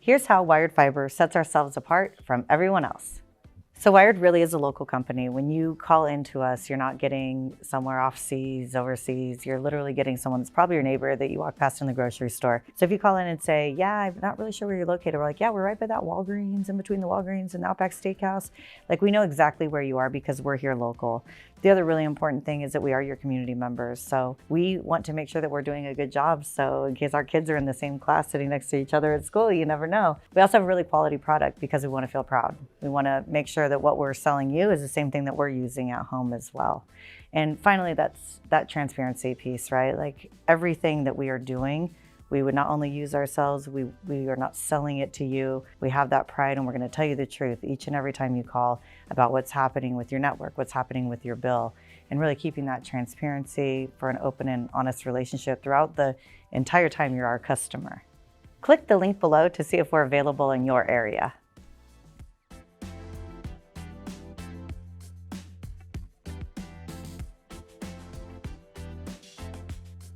Here's how Wyyerd Fiber sets ourselves apart from everyone else. So Wyyerd really is a local company. When you call into us, you're not getting somewhere off seas, overseas. You're literally getting someone that's probably your neighbor that you walk past in the grocery store. So if you call in and say, yeah, I'm not really sure where you're located, we're like, yeah, we're right by that Walgreens, in between the Walgreens and the Outback Steakhouse. Like, we know exactly where you are because we're here local. The other really important thing is that we are your community members. So we want to make sure that we're doing a good job. So in case our kids are in the same class sitting next to each other at school, you never know. We also have a really quality product because we want to feel proud. We want to make sure that what we're selling you is the same thing that we're using at home as well. And finally, that's that transparency piece, right? Like, everything that we are doing, we would not only use ourselves, we are not selling it to you. We have that pride, and we're going to tell you the truth each and every time you call about what's happening with your network, what's happening with your bill, and really keeping that transparency for an open and honest relationship throughout the entire time you're our customer. Click the link below to see if we're available in your area.